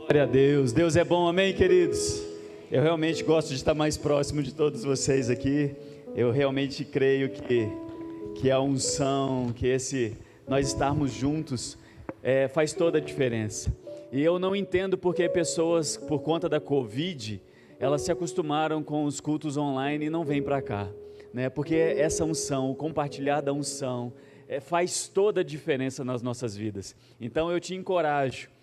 Glória a Deus, Deus é bom, amém, queridos? Eu realmente gosto de estar mais próximo de todos vocês aqui. Eu realmente creio que a unção, nós estarmos juntos faz toda a diferença. E eu não entendo porque pessoas, por conta da Covid, elas se acostumaram com os cultos online e não vêm para cá, né? Porque essa unção, o compartilhar da unção, faz toda a diferença nas nossas vidas. Então eu te encorajo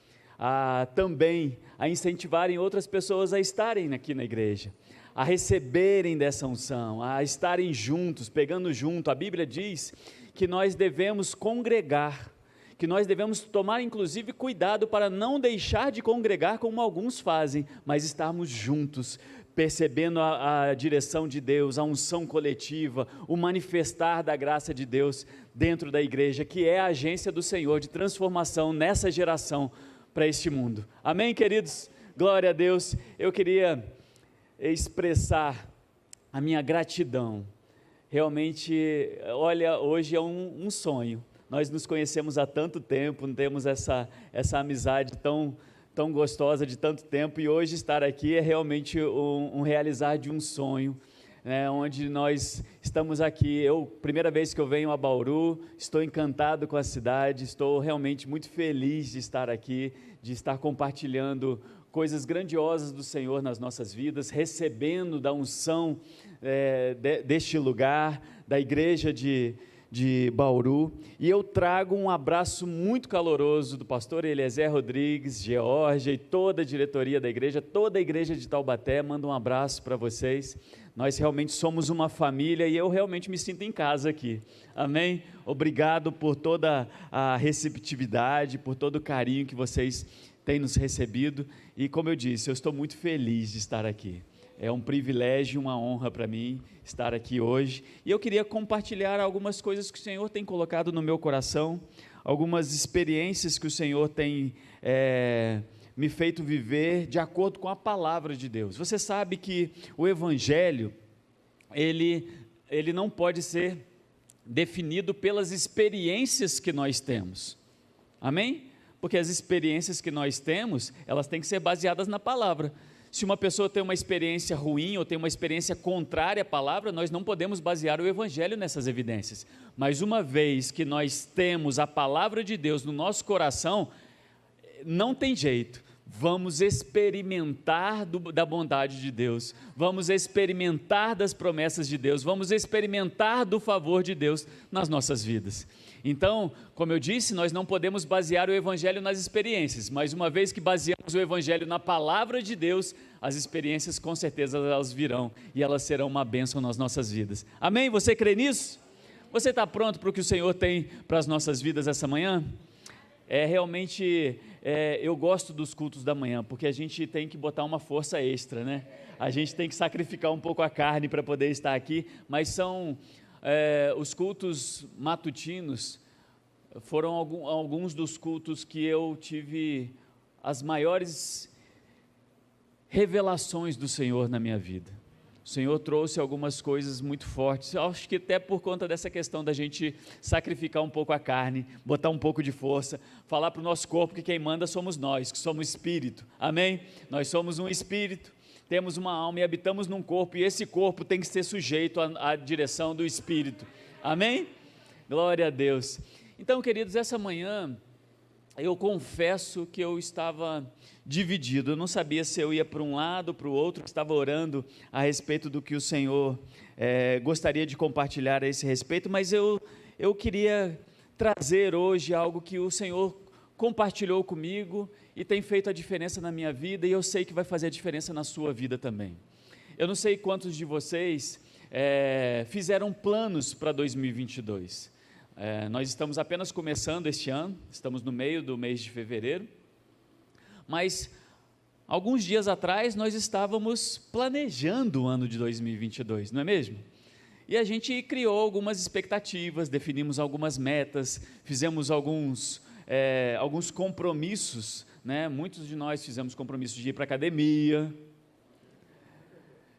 também a incentivarem outras pessoas a estarem aqui na igreja, a receberem dessa unção, a estarem juntos, pegando junto. A Bíblia diz que nós devemos congregar, que nós devemos tomar inclusive cuidado para não deixar de congregar como alguns fazem, mas estarmos juntos, percebendo a direção de Deus, a unção coletiva, o manifestar da graça de Deus dentro da igreja, que é a agência do Senhor de transformação nessa geração, para este mundo. Amém, queridos? Glória a Deus. Eu queria expressar a minha gratidão. Realmente, olha, hoje é um sonho. Nós nos conhecemos há tanto tempo, temos essa amizade tão gostosa de tanto tempo, e hoje estar aqui é realmente um realizar de um sonho, né, onde nós estamos aqui. Primeira vez que eu venho a Bauru, estou encantado com a cidade, estou realmente muito feliz de estar aqui, de estar compartilhando coisas grandiosas do Senhor nas nossas vidas, recebendo da unção deste lugar, da igreja de Bauru. E eu trago um abraço muito caloroso do pastor Eliezer Rodrigues, Georgia e toda a diretoria da igreja, toda a igreja de Taubaté. Mando um abraço para vocês. Nós realmente somos uma família e eu realmente me sinto em casa aqui, amém? Obrigado por toda a receptividade, por todo o carinho que vocês têm nos recebido, e como eu disse, eu estou muito feliz de estar aqui. É um privilégio, uma honra para mim estar aqui hoje, e eu queria compartilhar algumas coisas que o Senhor tem colocado no meu coração, algumas experiências que o Senhor tem me feito viver de acordo com a palavra de Deus. Você sabe que o Evangelho, ele não pode ser definido pelas experiências que nós temos, amém? Porque as experiências que nós temos, elas têm que ser baseadas na palavra. Se uma pessoa tem uma experiência ruim ou tem uma experiência contrária à palavra, nós não podemos basear o Evangelho nessas evidências. Mas uma vez que nós temos a palavra de Deus no nosso coração, não tem jeito, vamos experimentar da bondade de Deus, vamos experimentar das promessas de Deus, vamos experimentar do favor de Deus nas nossas vidas. Então, como eu disse, nós não podemos basear o Evangelho nas experiências, mas uma vez que baseamos o Evangelho na palavra de Deus, as experiências com certeza elas virão e elas serão uma bênção nas nossas vidas. Amém? Você crê nisso? Você está pronto para o que o Senhor tem para as nossas vidas essa manhã? Realmente, eu gosto dos cultos da manhã, porque a gente tem que botar uma força extra, né? A gente tem que sacrificar um pouco a carne para poder estar aqui, mas são os cultos matutinos, foram alguns dos cultos que eu tive as maiores revelações do Senhor na minha vida. O Senhor trouxe algumas coisas muito fortes, acho que até por conta dessa questão da gente sacrificar um pouco a carne, botar um pouco de força, falar para o nosso corpo que quem manda somos nós, que somos espírito, amém? Nós somos um espírito, temos uma alma e habitamos num corpo, e esse corpo tem que ser sujeito à direção do espírito, amém? Glória a Deus. Então, queridos, essa manhã, eu confesso que eu estava dividido, eu não sabia se eu ia para um lado ou para o outro, estava orando a respeito do que o Senhor gostaria de compartilhar a esse respeito, mas eu queria trazer hoje algo que o Senhor compartilhou comigo e tem feito a diferença na minha vida, e eu sei que vai fazer a diferença na sua vida também. Eu não sei quantos de vocês fizeram planos para 2022, nós estamos apenas começando este ano, estamos no meio do mês de fevereiro, mas alguns dias atrás nós estávamos planejando o ano de 2022, não é mesmo? E a gente criou algumas expectativas, definimos algumas metas, fizemos alguns compromissos, né? Muitos de nós fizemos compromissos de ir para a academia,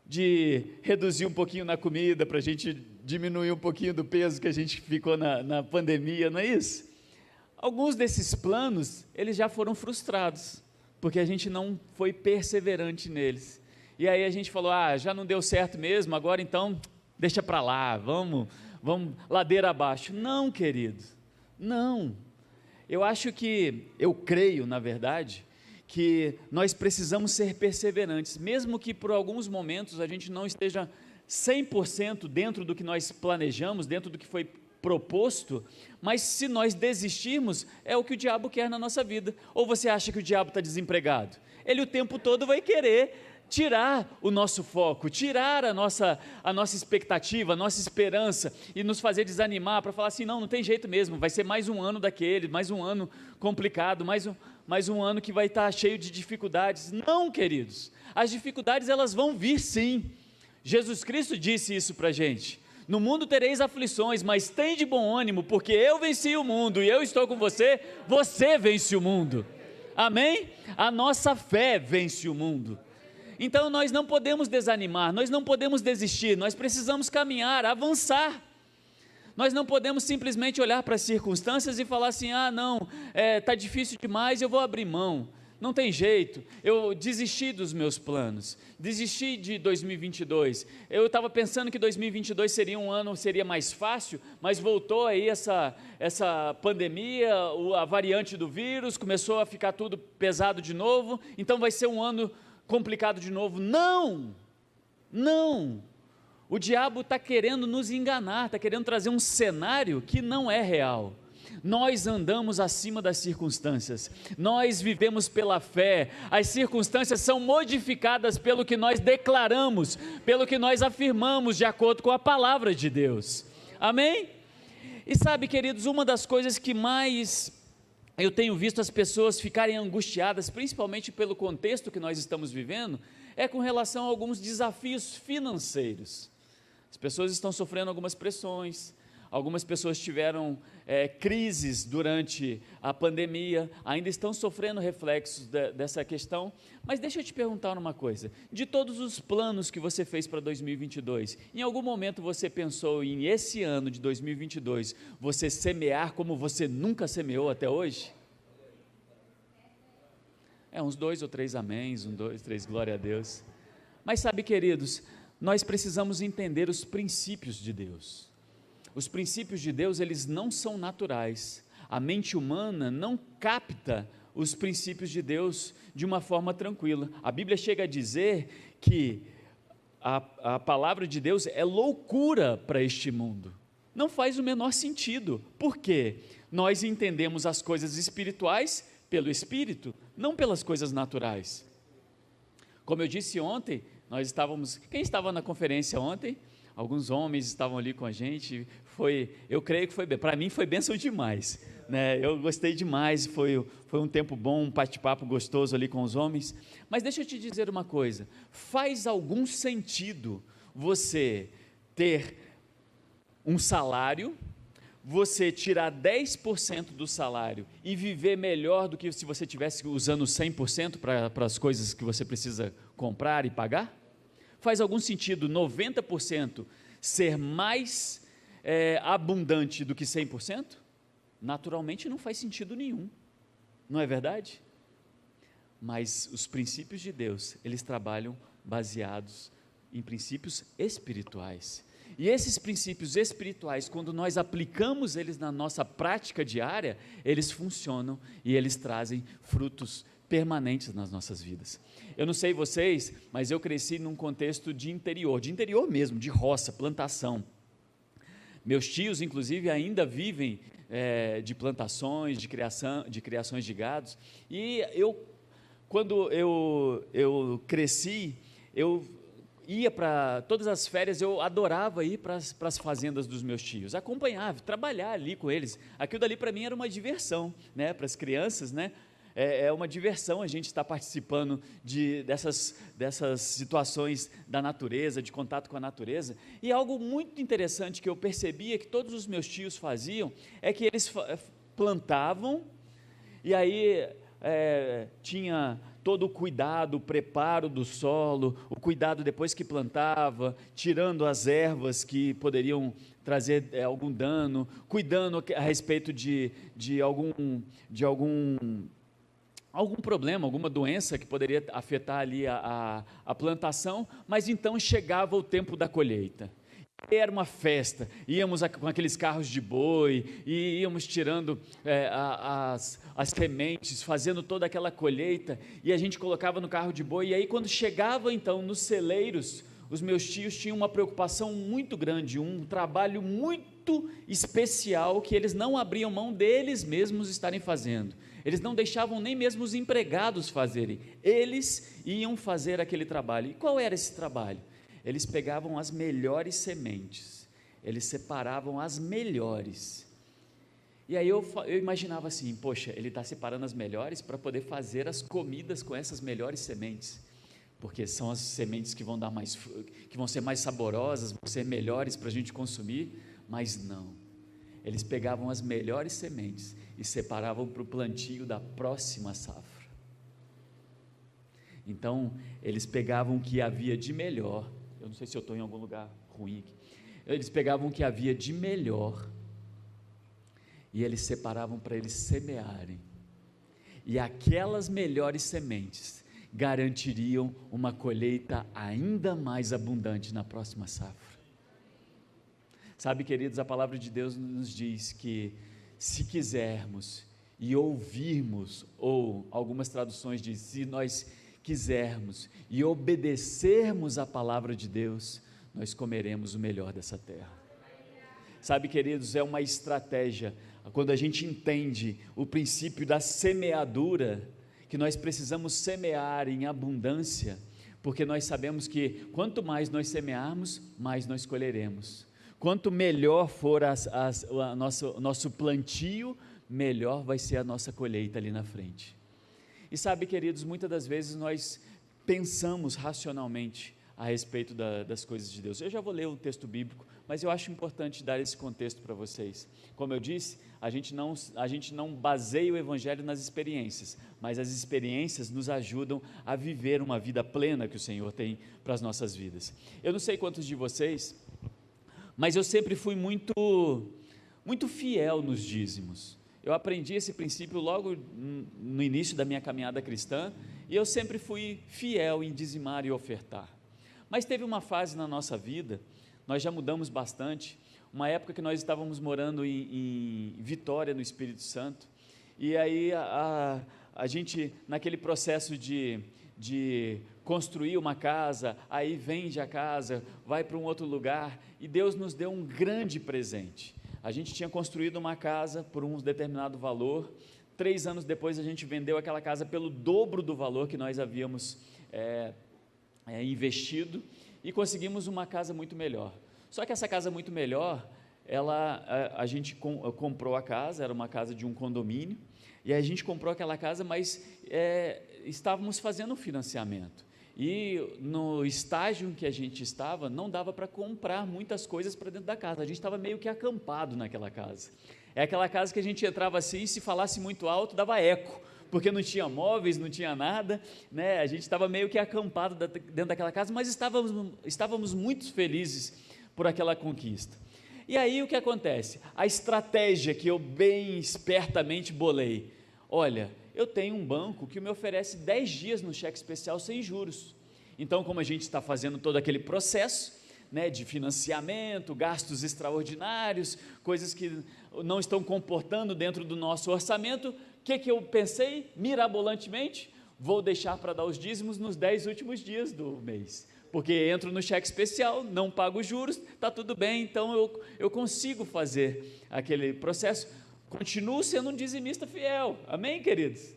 de reduzir um pouquinho na comida, para a gente diminuir um pouquinho do peso que a gente ficou na pandemia, não é isso? Alguns desses planos, eles já foram frustrados, porque a gente não foi perseverante neles. E aí a gente falou, já não deu certo mesmo, agora então deixa para lá, vamos ladeira abaixo. Não, querido, não. Eu creio, na verdade, que nós precisamos ser perseverantes, mesmo que por alguns momentos a gente não esteja 100% dentro do que nós planejamos, dentro do que foi proposto, mas se nós desistirmos, é o que o diabo quer na nossa vida. Ou você acha que o diabo está desempregado? Ele o tempo todo vai querer tirar o nosso foco, tirar a nossa expectativa, a nossa esperança e nos fazer desanimar, para falar assim, não tem jeito mesmo, vai ser mais um ano daquele, mais um ano complicado, mais um ano que vai estar cheio de dificuldades. Não, queridos, as dificuldades elas vão vir sim. Jesus Cristo disse isso para a gente: no mundo tereis aflições, mas tem de bom ânimo, porque eu venci o mundo e eu estou com você, você vence o mundo. Amém? A nossa fé vence o mundo. Então nós não podemos desanimar, nós não podemos desistir, nós precisamos caminhar, avançar. Nós não podemos simplesmente olhar para as circunstâncias e falar assim, não, está difícil demais, eu vou abrir mão. Não tem jeito, eu desisti dos meus planos, desisti de 2022, eu estava pensando que 2022 seria um ano, seria mais fácil, mas voltou aí essa pandemia, a variante do vírus, começou a ficar tudo pesado de novo, então vai ser um ano complicado de novo. Não, o diabo está querendo nos enganar, está querendo trazer um cenário que não é real. Nós andamos acima das circunstâncias, nós vivemos pela fé, as circunstâncias são modificadas pelo que nós declaramos, pelo que nós afirmamos de acordo com a palavra de Deus, amém? E sabe, queridos, uma das coisas que mais eu tenho visto as pessoas ficarem angustiadas, principalmente pelo contexto que nós estamos vivendo, é com relação a alguns desafios financeiros. As pessoas estão sofrendo algumas pressões, algumas pessoas tiveram crises durante a pandemia, ainda estão sofrendo reflexos dessa questão, mas deixa eu te perguntar uma coisa, de todos os planos que você fez para 2022, em algum momento você pensou em esse ano de 2022, você semear como você nunca semeou até hoje? Uns 2 ou 3 améns, 1, 2, 3, glória a Deus. Mas sabe, queridos, nós precisamos entender os princípios de Deus. Os princípios de Deus, eles não são naturais. A mente humana não capta os princípios de Deus de uma forma tranquila. A Bíblia chega a dizer que a palavra de Deus é loucura para este mundo. Não faz o menor sentido. Por quê? Nós entendemos as coisas espirituais pelo Espírito, não pelas coisas naturais. Como eu disse ontem, quem estava na conferência ontem? Alguns homens estavam ali com a gente, eu creio que para mim foi bênção demais, né? Eu gostei demais, foi um tempo bom, um bate-papo gostoso ali com os homens, mas deixa eu te dizer uma coisa, faz algum sentido você ter um salário, você tirar 10% do salário e viver melhor do que se você estivesse usando 100% para as coisas que você precisa comprar e pagar? Faz algum sentido 90% ser mais abundante do que 100%? Naturalmente não faz sentido nenhum, não é verdade? Mas os princípios de Deus, eles trabalham baseados em princípios espirituais. E esses princípios espirituais, quando nós aplicamos eles na nossa prática diária, eles funcionam e eles trazem frutos permanentes nas nossas vidas. Eu não sei vocês, mas eu cresci num contexto de interior mesmo, de roça, plantação. Meus tios, inclusive, ainda vivem de plantações, de criações de gados, e quando eu cresci, eu ia para todas as férias, eu adorava ir para as fazendas dos meus tios, acompanhar, trabalhar ali com eles. Aquilo dali para mim era uma diversão, né? Para as crianças, né? É uma diversão a gente estar participando dessas situações da natureza, de contato com a natureza. E algo muito interessante que eu percebia que todos os meus tios faziam, é que eles plantavam, e aí tinha todo o cuidado, o preparo do solo, o cuidado depois que plantava, tirando as ervas que poderiam trazer algum dano, cuidando a respeito de algum algum problema, alguma doença que poderia afetar ali a plantação, mas então chegava o tempo da colheita. Era uma festa, íamos com aqueles carros de boi, e íamos tirando as sementes, fazendo toda aquela colheita, e a gente colocava no carro de boi, e aí quando chegava então nos celeiros, os meus tios tinham uma preocupação muito grande, um trabalho muito especial, que eles não abriam mão deles mesmos estarem fazendo, eles não deixavam nem mesmo os empregados fazerem, eles iam fazer aquele trabalho. E qual era esse trabalho? Eles pegavam as melhores sementes, eles separavam as melhores, e aí eu imaginava assim, poxa, ele está separando as melhores para poder fazer as comidas com essas melhores sementes, porque são as sementes que vão dar mais, que vão ser mais saborosas, vão ser melhores para a gente consumir, mas não, eles pegavam as melhores sementes e separavam para o plantio da próxima safra. Então, eles pegavam o que havia de melhor. Eu não sei se eu estou em algum lugar ruim aqui. Eles pegavam o que havia de melhor e eles separavam para eles semearem. E aquelas melhores sementes garantiriam uma colheita ainda mais abundante na próxima safra. Sabe, queridos, a palavra de Deus nos diz que se quisermos e ouvirmos, ou algumas traduções dizem, se nós quisermos e obedecermos a palavra de Deus, nós comeremos o melhor dessa terra. Sabe, queridos, é uma estratégia, quando a gente entende o princípio da semeadura, que nós precisamos semear em abundância, porque nós sabemos que quanto mais nós semearmos, mais nós colheremos. Quanto melhor for o nosso plantio, melhor vai ser a nossa colheita ali na frente. E sabe, queridos, muitas das vezes nós pensamos racionalmente a respeito das coisas de Deus. Eu já vou ler um texto bíblico, mas eu acho importante dar esse contexto para vocês. Como eu disse, a gente não baseia o evangelho nas experiências, mas as experiências nos ajudam a viver uma vida plena que o Senhor tem para as nossas vidas. Eu não sei quantos de vocês, mas eu sempre fui muito fiel nos dízimos. Eu aprendi esse princípio logo no início da minha caminhada cristã, e eu sempre fui fiel em dizimar e ofertar. Mas teve uma fase na nossa vida, nós já mudamos bastante, uma época que nós estávamos morando em Vitória, no Espírito Santo, e aí a gente, naquele processo de construir uma casa, aí vende a casa, vai para um outro lugar, e Deus nos deu um grande presente. A gente tinha construído uma casa por um determinado valor, 3 anos depois a gente vendeu aquela casa pelo dobro do valor que nós havíamos investido, e conseguimos uma casa muito melhor. Só que essa casa muito melhor, a gente comprou a casa, era uma casa de um condomínio, e a gente comprou aquela casa, mas estávamos fazendo um financiamento, e no estágio em que a gente estava, não dava para comprar muitas coisas para dentro da casa, a gente estava meio que acampado naquela casa. É aquela casa que a gente entrava assim, e se falasse muito alto, dava eco, porque não tinha móveis, não tinha nada, né? A gente estava meio que acampado dentro daquela casa, mas estávamos muito felizes por aquela conquista. E aí o que acontece? A estratégia que eu bem espertamente bolei, olha, eu tenho um banco que me oferece 10 dias no cheque especial sem juros. Então, como a gente está fazendo todo aquele processo, né, de financiamento, gastos extraordinários, coisas que não estão comportando dentro do nosso orçamento, o que eu pensei mirabolantemente? Vou deixar para dar os dízimos nos 10 últimos dias do mês, porque entro no cheque especial, não pago juros, está tudo bem, então eu consigo fazer aquele processo. Continuo sendo um dizimista fiel, amém, queridos?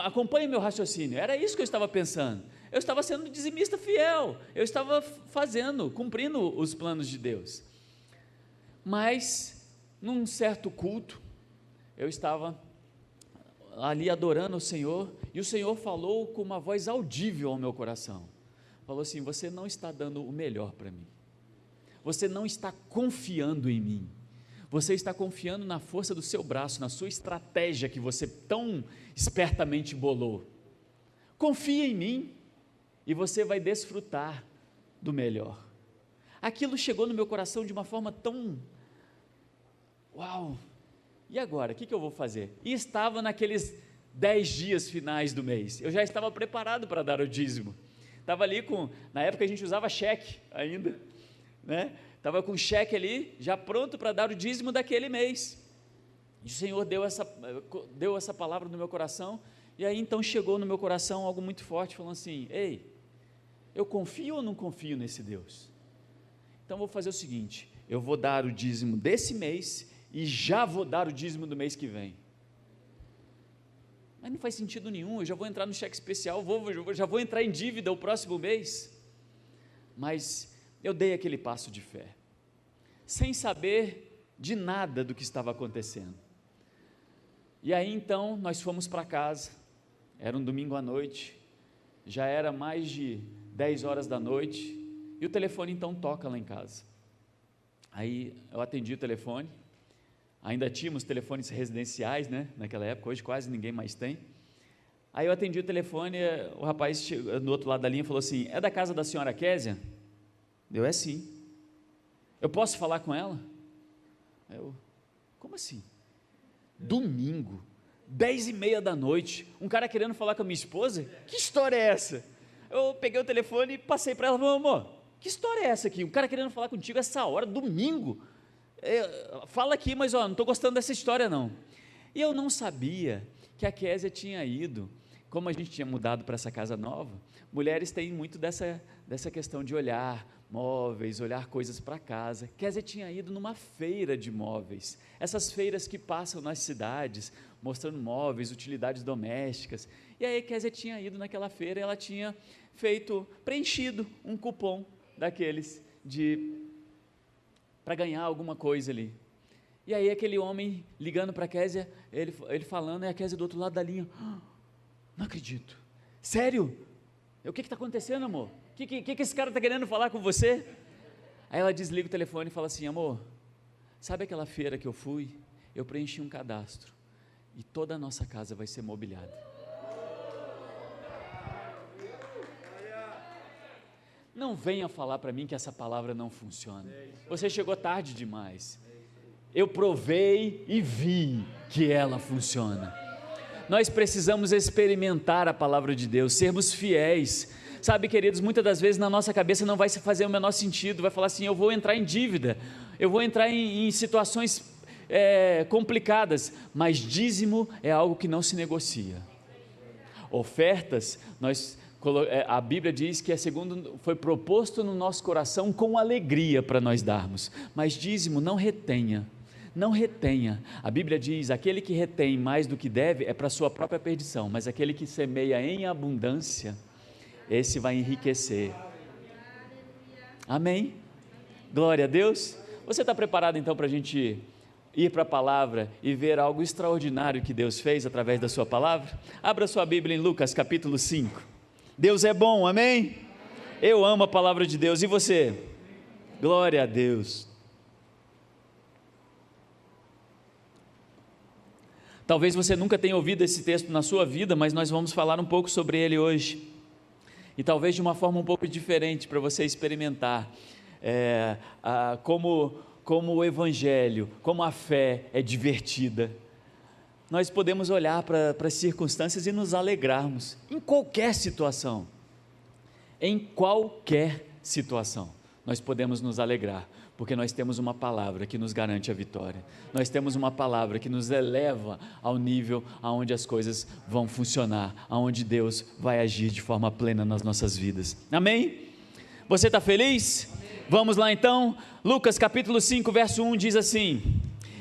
Acompanhe meu raciocínio, era isso que eu estava pensando, eu estava sendo dizimista fiel, eu estava cumprindo os planos de Deus, mas num certo culto, eu estava ali adorando o Senhor, e o Senhor falou com uma voz audível ao meu coração, falou assim: você não está dando o melhor para mim, você não está confiando em mim, você está confiando na força do seu braço, na sua estratégia que você tão espertamente bolou. Confia em mim e você vai desfrutar do melhor. Aquilo chegou no meu coração de uma forma tão, uau, e agora, o que eu vou fazer? E estava naqueles 10 dias finais do mês. Eu já estava preparado para dar o dízimo. Estava ali na época a gente usava cheque ainda, né? Estava com cheque ali, já pronto para dar o dízimo daquele mês. E o Senhor deu essa palavra no meu coração, e aí então chegou no meu coração algo muito forte, falando assim: ei, eu confio ou não confio nesse Deus? Então vou fazer o seguinte, eu vou dar o dízimo desse mês, e já vou dar o dízimo do mês que vem. Mas não faz sentido nenhum, eu já vou entrar no cheque especial, já vou entrar em dívida o próximo mês. Mas eu dei aquele passo de fé, sem saber de nada do que estava acontecendo. E aí então nós fomos para casa, era um domingo à noite, já era mais de 10 horas da noite, e o telefone então toca lá em casa. Aí eu atendi o telefone, ainda tínhamos telefones residenciais, né, naquela época, hoje quase ninguém mais tem. Aí eu atendi o telefone, o rapaz chegou, do outro lado da linha, falou assim: é da casa da senhora Késia? É sim. Eu posso falar com ela? Como assim? Domingo, 10h30 da noite, um cara querendo falar com a minha esposa? Que história é essa? Eu peguei o telefone e passei para ela, falei: amor, que história é essa aqui? Um cara querendo falar contigo essa hora, domingo? Fala aqui, mas não estou gostando dessa história não. E eu não sabia que a Késia tinha ido, como a gente tinha mudado para essa casa nova, mulheres têm muito dessa questão de olhar móveis, olhar coisas para casa. Késia tinha ido numa feira de móveis, essas feiras que passam nas cidades, mostrando móveis, utilidades domésticas. E aí Késia tinha ido naquela feira e ela tinha preenchido um cupom daqueles para ganhar alguma coisa ali. E aí aquele homem ligando para a Késia, ele falando, e a Késia do outro lado da linha: não acredito, sério? O que está acontecendo, amor? O que esse cara está querendo falar com você? Aí ela desliga o telefone e fala assim: amor, sabe aquela feira que eu fui? Eu preenchi um cadastro, e toda a nossa casa vai ser mobiliada. Não venha falar para mim que essa palavra não funciona, você chegou tarde demais. Eu provei e vi que ela funciona. Nós precisamos experimentar a palavra de Deus, sermos fiéis. Sabe, queridos, muitas das vezes na nossa cabeça não vai se fazer o menor sentido, vai falar assim: eu vou entrar em dívida, eu vou entrar em situações complicadas, mas dízimo é algo que não se negocia. Ofertas, a Bíblia diz que foi proposto no nosso coração com alegria para nós darmos, mas dízimo não retenha. Não retenha. A Bíblia diz: aquele que retém mais do que deve é para a sua própria perdição, mas aquele que semeia em abundância, esse vai enriquecer. Amém? Glória a Deus. Você está preparado então para a gente ir para a palavra e ver algo extraordinário que Deus fez através da sua palavra? Abra sua Bíblia em Lucas capítulo 5. Deus é bom, amém? Eu amo a palavra de Deus, e você? Glória a Deus. Talvez você nunca tenha ouvido esse texto na sua vida, mas nós vamos falar um pouco sobre ele hoje, e talvez de uma forma um pouco diferente, para você experimentar como o Evangelho, como a fé é divertida. Nós podemos olhar para as circunstâncias e nos alegrarmos, em qualquer situação, nós podemos nos alegrar, porque nós temos uma palavra que nos garante a vitória, nós temos uma palavra que nos eleva ao nível aonde as coisas vão funcionar, aonde Deus vai agir de forma plena nas nossas vidas, amém? Você está feliz? Amém. Vamos lá então, Lucas capítulo 5 verso 1 diz assim: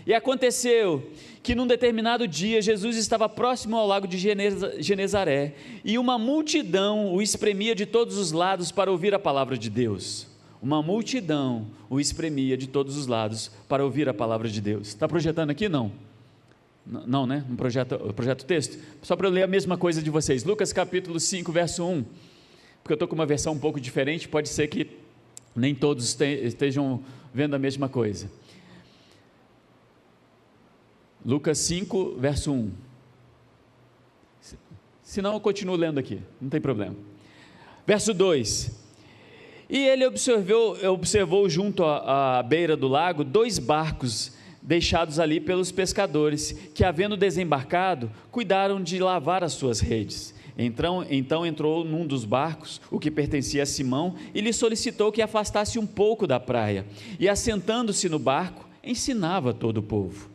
e aconteceu que num determinado dia Jesus estava próximo ao lago de Genezaré, e uma multidão o espremia de todos os lados para ouvir a palavra de Deus. Uma multidão o espremia de todos os lados para ouvir a palavra de Deus. Está projetando aqui? Não, né? Não projeta o texto? Só para eu ler a mesma coisa de vocês. Lucas capítulo 5 verso 1, porque eu estou com uma versão um pouco diferente, pode ser que nem todos estejam vendo a mesma coisa. Lucas 5 verso 1, se não eu continuo lendo aqui, não tem problema. Verso 2: e ele observou junto à beira do lago 2 barcos deixados ali pelos pescadores, que, havendo desembarcado, cuidaram de lavar as suas redes. Então entrou num dos barcos, o que pertencia a Simão, e lhe solicitou que afastasse um pouco da praia, e assentando-se no barco, ensinava todo o povo.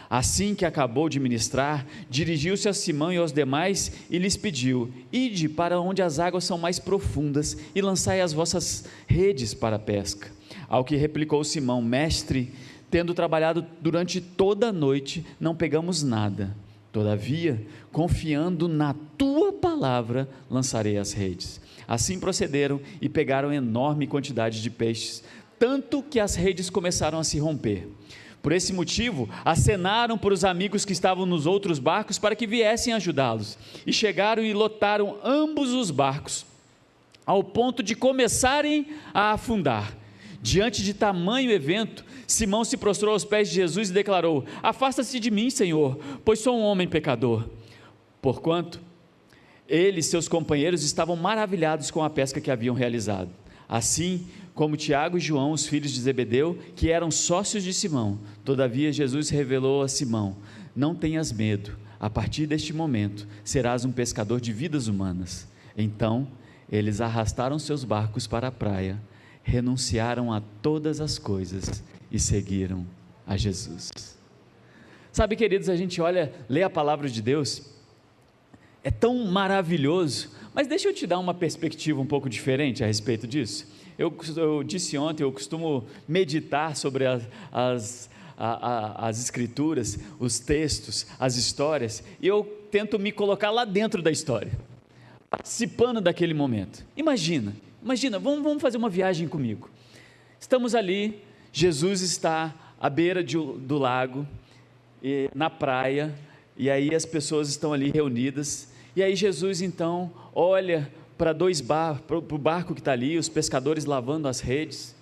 Assim que acabou de ministrar, dirigiu-se a Simão e aos demais e lhes pediu: ide para onde as águas são mais profundas e lançai as vossas redes para a pesca. Ao que replicou Simão: mestre, tendo trabalhado durante toda a noite, não pegamos nada. Todavia, confiando na tua palavra, lançarei as redes. Assim procederam e pegaram enorme quantidade de peixes, tanto que as redes começaram a se romper. Por esse motivo, acenaram para os amigos que estavam nos outros barcos para que viessem ajudá-los. E chegaram e lotaram ambos os barcos, ao ponto de começarem a afundar. Diante de tamanho evento, Simão se prostrou aos pés de Jesus e declarou: afasta-se de mim, Senhor, pois sou um homem pecador. Porquanto ele e seus companheiros estavam maravilhados com a pesca que haviam realizado. Assim como Tiago e João, os filhos de Zebedeu, que eram sócios de Simão. Todavia Jesus revelou a Simão: não tenhas medo, a partir deste momento serás um pescador de vidas humanas. Então eles arrastaram seus barcos para a praia, renunciaram a todas as coisas e seguiram a Jesus. Sabe, queridos, a gente lê a palavra de Deus, é tão maravilhoso, mas deixa eu te dar uma perspectiva um pouco diferente a respeito disso. Eu disse ontem, eu costumo meditar sobre as escrituras, os textos, as histórias, e eu tento me colocar lá dentro da história, participando daquele momento. Imagina, vamos fazer uma viagem comigo. Estamos ali, Jesus está à beira do lago, na praia, e aí as pessoas estão ali reunidas, e aí Jesus então olha para o barco que está ali, os pescadores lavando as redes,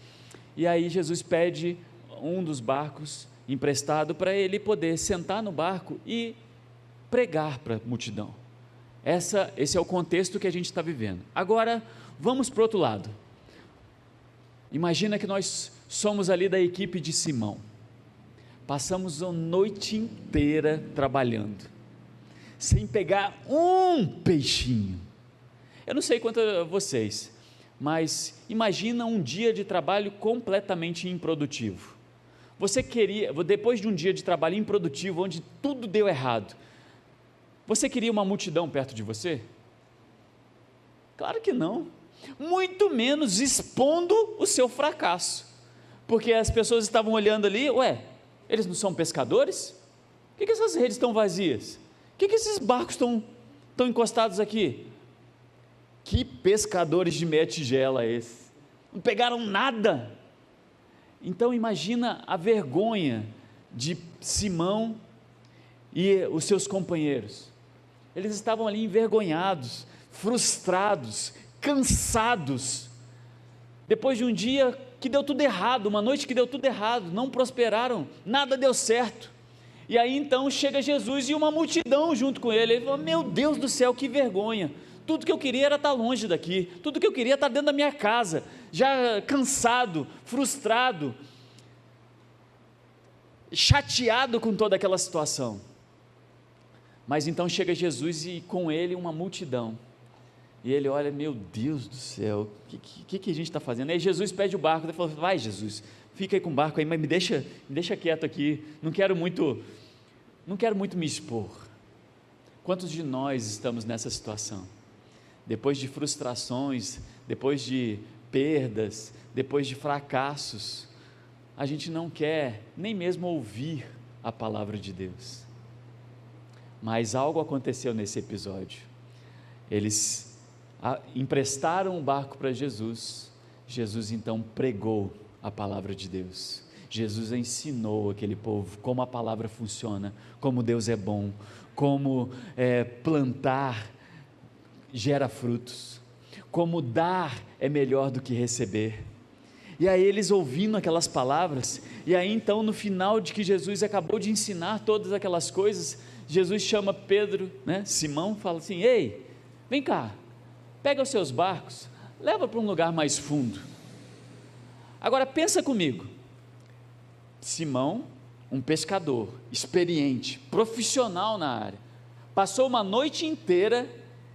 e aí Jesus pede um dos barcos emprestado para ele poder sentar no barco e pregar para a multidão. Esse é o contexto que a gente está vivendo. Agora, vamos para o outro lado. Imagina que nós somos ali da equipe de Simão, passamos a noite inteira trabalhando, sem pegar um peixinho. Eu não sei quanto a vocês, mas imagina um dia de trabalho completamente improdutivo. Você queria, depois de um dia de trabalho improdutivo, onde tudo deu errado, você queria uma multidão perto de você? Claro que não, muito menos expondo o seu fracasso, porque as pessoas estavam olhando ali: eles não são pescadores? Por que essas redes estão vazias? Por que esses barcos estão encostados aqui? Que pescadores de meia tigela esses? Não pegaram nada. Então imagina a vergonha de Simão e os seus companheiros. Eles estavam ali envergonhados, frustrados, cansados, depois de um dia que deu tudo errado, uma noite que deu tudo errado, não prosperaram, nada deu certo. E aí então chega Jesus e uma multidão junto com ele. Ele falou: meu Deus do céu, que vergonha, tudo que eu queria era estar longe daqui, tudo que eu queria era estar dentro da minha casa, já cansado, frustrado, chateado com toda aquela situação. Mas então chega Jesus e com ele uma multidão, e ele olha: meu Deus do céu, o que a gente está fazendo? Aí Jesus pede o barco, ele falou: vai Jesus, fica aí com o barco aí, mas me deixa quieto aqui, não quero muito me expor. Quantos de nós estamos nessa situação? Depois de frustrações, depois de perdas, depois de fracassos, a gente não quer nem mesmo ouvir a palavra de Deus. Mas algo aconteceu nesse episódio. Eles emprestaram o barco para Jesus. Jesus então pregou a palavra de Deus. Jesus ensinou aquele povo como a palavra funciona, como Deus é bom, como plantar gera frutos, como dar é melhor do que receber. E aí eles ouvindo aquelas palavras, e aí então no final de que Jesus acabou de ensinar todas aquelas coisas, Jesus chama Pedro, Simão, fala assim: ei, vem cá, pega os seus barcos, leva para um lugar mais fundo. Agora pensa comigo, Simão um pescador experiente, profissional na área, passou uma noite inteira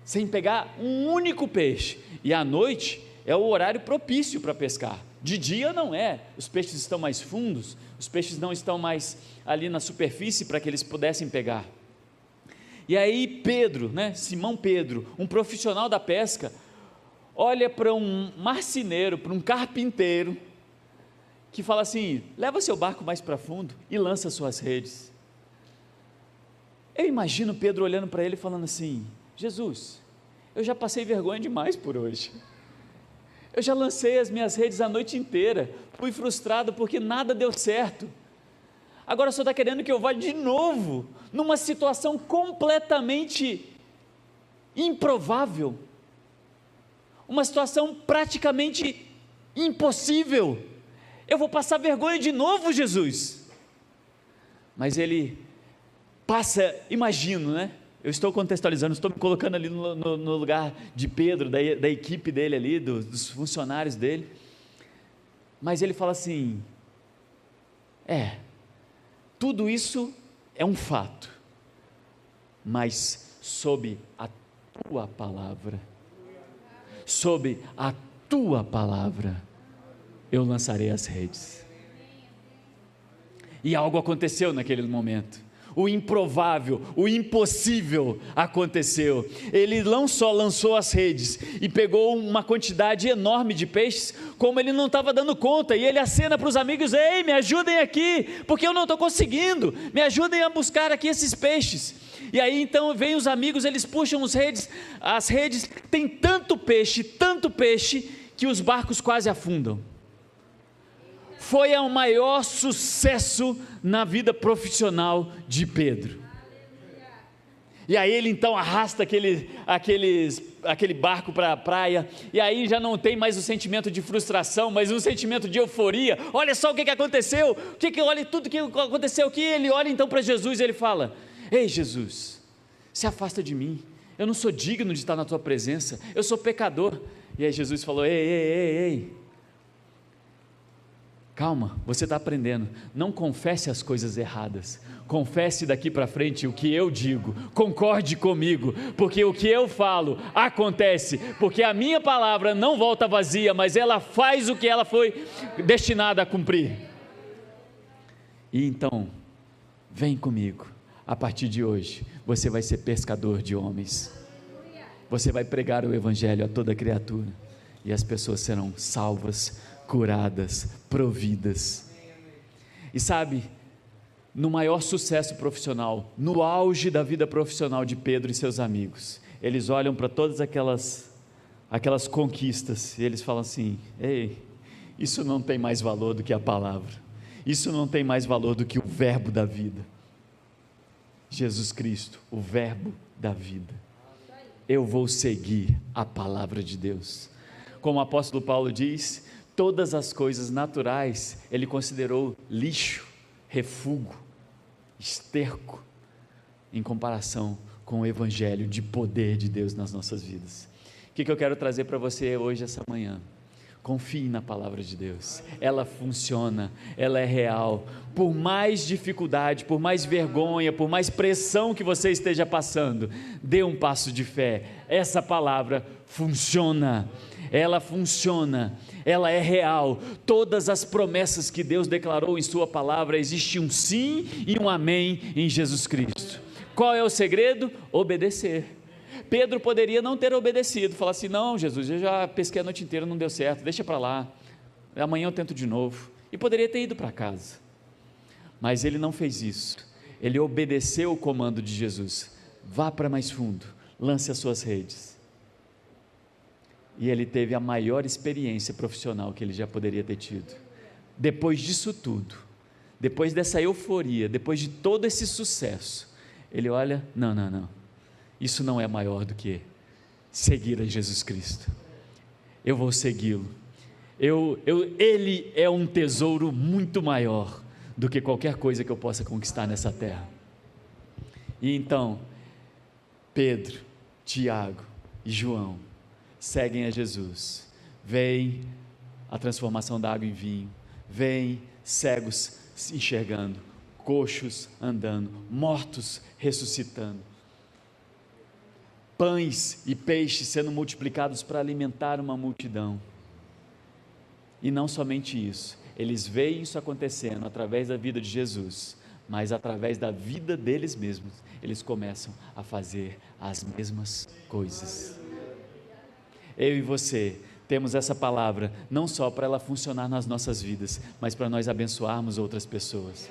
sem pegar um único peixe, e à noite é o horário propício para pescar. De dia não é, os peixes estão mais fundos, os peixes não estão mais ali na superfície para que eles pudessem pegar. E aí Pedro, Simão Pedro, um profissional da pesca, olha para um marceneiro, para um carpinteiro, que fala assim: leva seu barco mais para fundo e lança suas redes. Eu imagino Pedro olhando para ele e falando assim: Jesus, eu já passei vergonha demais por hoje, eu já lancei as minhas redes a noite inteira, fui frustrado porque nada deu certo, agora só está querendo que eu vá de novo, numa situação completamente improvável, uma situação praticamente impossível, eu vou passar vergonha de novo, Jesus. Mas ele passa, imagino, eu estou contextualizando, estou me colocando ali no lugar de Pedro, da equipe dele ali, dos funcionários dele, mas ele fala assim: tudo isso é um fato, mas sob a tua palavra, eu lançarei as redes. E algo aconteceu naquele momento, o improvável, o impossível aconteceu. Ele não só lançou as redes e pegou uma quantidade enorme de peixes, como ele não estava dando conta, e ele acena para os amigos: ei, me ajudem aqui, porque eu não estou conseguindo, me ajudem a buscar aqui esses peixes. E aí então vem os amigos, eles puxam as redes, tem tanto peixe, que os barcos quase afundam. Foi o maior sucesso na vida profissional de Pedro. E aí ele então arrasta aquele barco para a praia, e aí já não tem mais o sentimento de frustração, mas um sentimento de euforia. Olha só o que aconteceu, olha tudo que aconteceu aqui. Ele olha então para Jesus e ele fala: ei Jesus, se afasta de mim, eu não sou digno de estar na tua presença, eu sou pecador. E aí Jesus falou: ei, calma, você está aprendendo, não confesse as coisas erradas, confesse daqui para frente o que eu digo, concorde comigo, porque o que eu falo acontece, porque a minha palavra não volta vazia, mas ela faz o que ela foi destinada a cumprir. E então, vem comigo, a partir de hoje, você vai ser pescador de homens, você vai pregar o evangelho a toda criatura, e as pessoas serão salvas, curadas, providas. E sabe, no maior sucesso profissional, no auge da vida profissional de Pedro e seus amigos, eles olham para todas aquelas conquistas, e eles falam assim: ei, isso não tem mais valor do que a palavra, isso não tem mais valor do que o verbo da vida, Jesus Cristo, o verbo da vida. Eu vou seguir a palavra de Deus. Como o apóstolo Paulo diz, todas as coisas naturais ele considerou lixo, refúgio, esterco, em comparação com o evangelho de poder de Deus nas nossas vidas. O que eu quero trazer para você hoje, essa manhã? Confie na palavra de Deus, ela funciona, ela é real. Por mais dificuldade, por mais vergonha, por mais pressão que você esteja passando, dê um passo de fé. Essa palavra funciona, ela funciona, ela é real. Todas as promessas que Deus declarou em sua palavra, existe um sim e um amém em Jesus Cristo. Qual é o segredo? Obedecer. Pedro poderia não ter obedecido, falar assim: não, Jesus, eu já pesquei a noite inteira, não deu certo, deixa para lá, amanhã eu tento de novo, e poderia ter ido para casa, mas ele não fez isso, ele obedeceu o comando de Jesus: vá para mais fundo, lance as suas redes, e ele teve a maior experiência profissional que ele já poderia ter tido. Depois disso tudo, depois dessa euforia, depois de todo esse sucesso, ele olha: não, isso não é maior do que seguir a Jesus Cristo, eu vou segui-lo, ele é um tesouro muito maior do que qualquer coisa que eu possa conquistar nessa terra. E então, Pedro, Tiago e João seguem a Jesus, vem a transformação da água em vinho, vem cegos enxergando, coxos andando, mortos ressuscitando, pães e peixes sendo multiplicados para alimentar uma multidão. E não somente isso, eles veem isso acontecendo através da vida de Jesus, mas através da vida deles mesmos, eles começam a fazer as mesmas coisas. Eu e você temos essa palavra, não só para ela funcionar nas nossas vidas, mas para nós abençoarmos outras pessoas.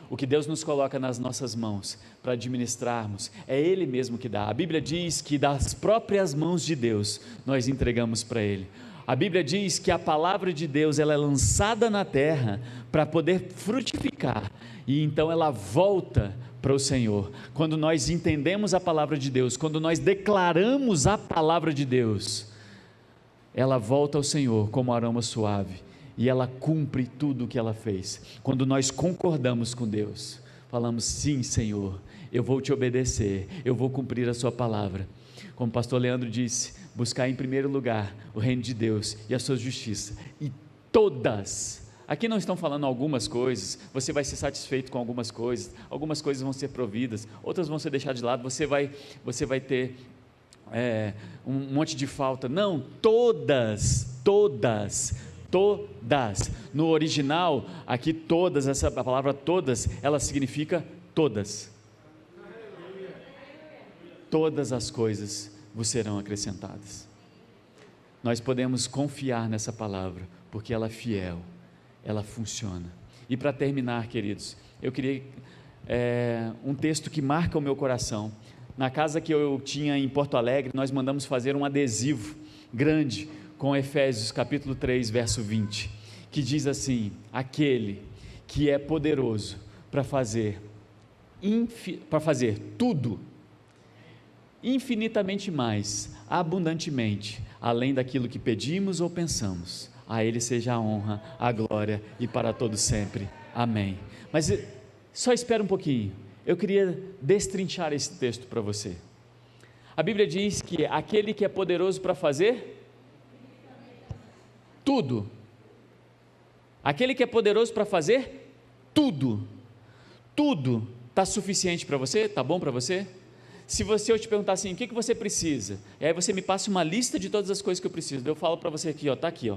O que Deus nos coloca nas nossas mãos para administrarmos, é Ele mesmo que dá. A Bíblia diz que das próprias mãos de Deus nós entregamos para Ele. A Bíblia diz que a palavra de Deus ela é lançada na terra para poder frutificar, e então ela volta para o Senhor. Quando nós entendemos a palavra de Deus, quando nós declaramos a palavra de Deus, ela volta ao Senhor como aroma suave, e ela cumpre tudo o que ela fez. Quando nós concordamos com Deus, falamos: sim, Senhor, eu vou te obedecer, eu vou cumprir a sua palavra. Como o pastor Leandro disse, buscar em primeiro lugar o reino de Deus e a sua justiça, e todas, aqui não estão falando algumas coisas, você vai ser satisfeito com algumas coisas vão ser providas, outras vão ser deixadas de lado, você vai ter um monte de falta. Não, todas, no original, aqui todas, a palavra todas, ela significa todas. Todas as coisas vos serão acrescentadas. Nós podemos confiar nessa palavra, porque ela é fiel, ela funciona. E para terminar, queridos, eu queria um texto que marca o meu coração. Na casa que eu tinha em Porto Alegre, nós mandamos fazer um adesivo grande com Efésios capítulo 3, verso 20, que diz assim: aquele que é poderoso para fazer tudo, infinitamente mais, abundantemente, além daquilo que pedimos ou pensamos, a Ele seja a honra, a glória e para todos sempre, amém. Mas só espera um pouquinho, eu queria destrinchar esse texto para você. A Bíblia diz que aquele que é poderoso para fazer tudo, aquele que é poderoso para fazer tudo está suficiente para você? Está bom para você? Se eu te perguntar assim, o que você precisa? E aí você me passa uma lista de todas as coisas que eu preciso. Eu falo para você aqui, está aqui,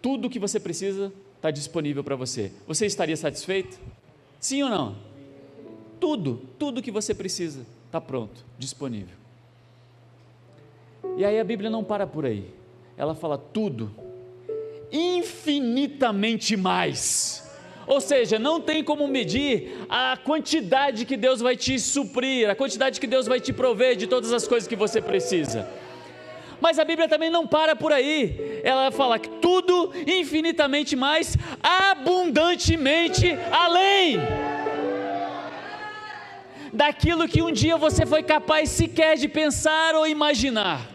tudo o que você precisa está disponível para você. Você estaria satisfeito? Sim ou não? Tudo que você precisa está pronto, disponível. E aí a Bíblia não para por aí, ela fala tudo, infinitamente mais. Ou seja, não tem como medir a quantidade que Deus vai te suprir, a quantidade que Deus vai te prover de todas as coisas que você precisa. Mas a Bíblia também não para por aí, ela fala que tudo infinitamente mais, abundantemente além daquilo que um dia você foi capaz sequer de pensar ou imaginar.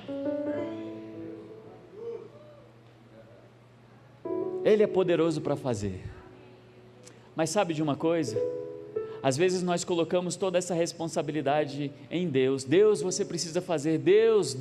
Ele é poderoso para fazer. Mas sabe de uma coisa? Às vezes nós colocamos toda essa responsabilidade em Deus. Deus, você precisa fazer. Deus.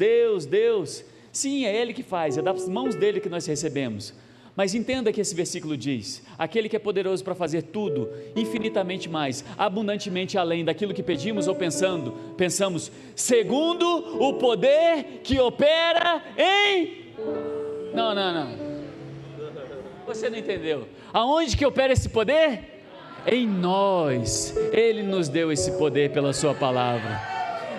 Sim, é Ele que faz, é das mãos dEle que nós recebemos. Mas entenda que esse versículo diz: aquele que é poderoso para fazer tudo, infinitamente mais, abundantemente além daquilo que pedimos ou pensamos, segundo o poder que opera em... Não. Você não entendeu. Aonde que opera esse poder? Em nós. Ele nos deu esse poder pela sua palavra.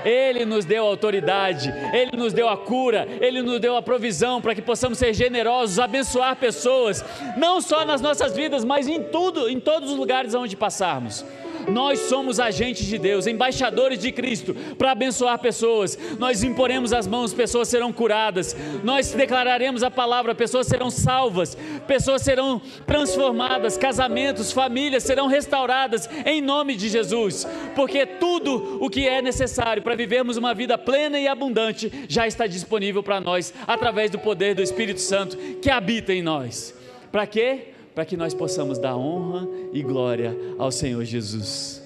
Ele nos deu a autoridade, Ele nos deu a cura, Ele nos deu a provisão para que possamos ser generosos, abençoar pessoas, não só nas nossas vidas, mas em todos os lugares onde passarmos. Nós somos agentes de Deus, embaixadores de Cristo, para abençoar pessoas. Nós imporemos as mãos, pessoas serão curadas. Nós declararemos a palavra, pessoas serão salvas, pessoas serão transformadas, casamentos, famílias serão restauradas em nome de Jesus, porque tudo o que é necessário para vivermos uma vida plena e abundante já está disponível para nós, através do poder do Espírito Santo que habita em nós. Para quê? Para que nós possamos dar honra e glória ao Senhor Jesus.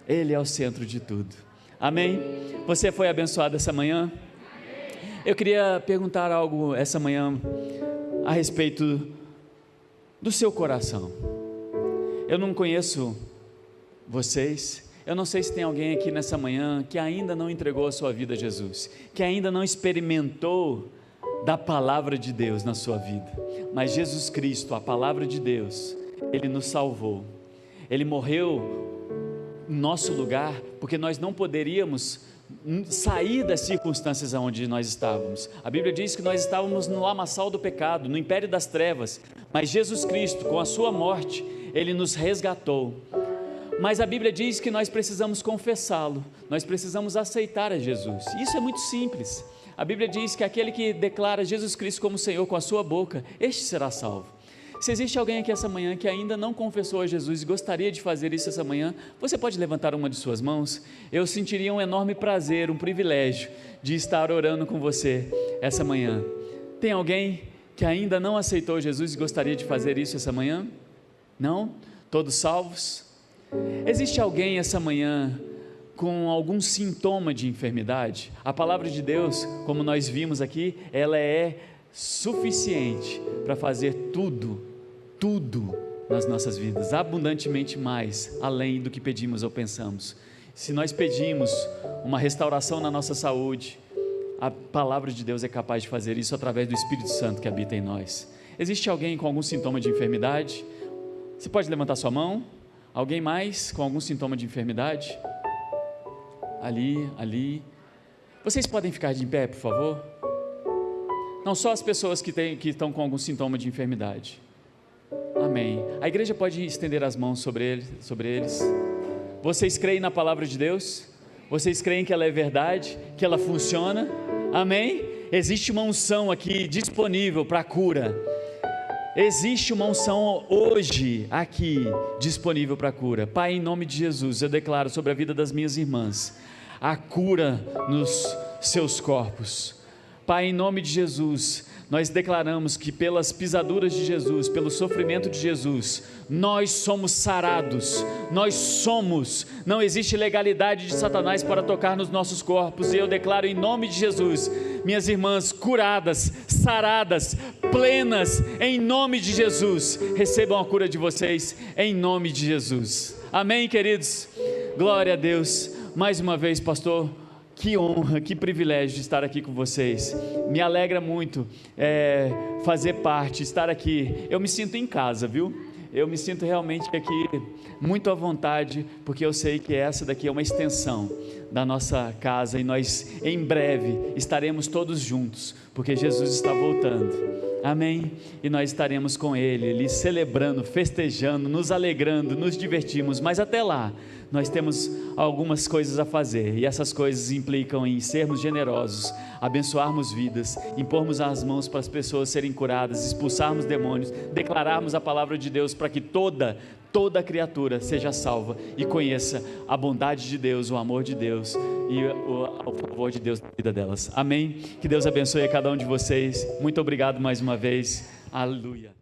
Ele é o centro de tudo. Amém? Você foi abençoado essa manhã? Eu queria perguntar algo essa manhã a respeito do seu coração. Eu não conheço vocês. Eu não sei se tem alguém aqui nessa manhã que ainda não entregou a sua vida a Jesus, que ainda não experimentou da palavra de Deus na sua vida, mas Jesus Cristo, a palavra de Deus, Ele nos salvou, Ele morreu no nosso lugar, porque nós não poderíamos sair das circunstâncias onde nós estávamos. A Bíblia diz que nós estávamos no lamaçal do pecado, no império das trevas, mas Jesus Cristo, com a sua morte, Ele nos resgatou. Mas a Bíblia diz que nós precisamos confessá-lo, nós precisamos aceitar a Jesus. Isso é muito simples. A Bíblia diz que aquele que declara Jesus Cristo como Senhor com a sua boca, este será salvo. Se existe alguém aqui essa manhã que ainda não confessou a Jesus e gostaria de fazer isso essa manhã, você pode levantar uma de suas mãos? Eu sentiria um enorme prazer, um privilégio de estar orando com você essa manhã. Tem alguém que ainda não aceitou Jesus e gostaria de fazer isso essa manhã? Não? Todos salvos? Existe alguém essa manhã com algum sintoma de enfermidade? A palavra de Deus, como nós vimos aqui, ela é suficiente para fazer tudo nas nossas vidas, abundantemente mais, além do que pedimos ou pensamos. Se nós pedimos uma restauração na nossa saúde, a palavra de Deus é capaz de fazer isso através do Espírito Santo que habita em nós. Existe alguém com algum sintoma de enfermidade? Você pode levantar sua mão? Alguém mais com algum sintoma de enfermidade? Ali. Vocês podem ficar de pé, por favor? Não só as pessoas que estão com algum sintoma de enfermidade. Amém. A igreja pode estender as mãos sobre eles. Vocês creem na palavra de Deus? Vocês creem que ela é verdade? Que ela funciona? Amém? Existe uma unção aqui disponível para a cura. Existe uma unção hoje aqui disponível para a cura. Pai, em nome de Jesus, eu declaro sobre a vida das minhas irmãs a cura nos seus corpos. Pai, em nome de Jesus, nós declaramos que pelas pisaduras de Jesus, pelo sofrimento de Jesus, nós somos sarados, não existe legalidade de Satanás para tocar nos nossos corpos, e eu declaro em nome de Jesus, minhas irmãs curadas, saradas, plenas, em nome de Jesus, recebam a cura de vocês, em nome de Jesus, amém, queridos? Glória a Deus. Mais uma vez, pastor, que honra, que privilégio de estar aqui com vocês, me alegra muito fazer parte, estar aqui, eu me sinto em casa, viu? Eu me sinto realmente aqui muito à vontade, porque eu sei que essa daqui é uma extensão da nossa casa, e nós em breve estaremos todos juntos, porque Jesus está voltando, amém? E nós estaremos com Ele celebrando, festejando, nos alegrando, nos divertimos, mas até lá, nós temos algumas coisas a fazer, e essas coisas implicam em sermos generosos, abençoarmos vidas, impormos as mãos para as pessoas serem curadas, expulsarmos demônios, declararmos a palavra de Deus para que toda criatura seja salva e conheça a bondade de Deus, o amor de Deus e o favor de Deus na vida delas, amém? Que Deus abençoe a cada um de vocês, muito obrigado mais uma vez, aleluia.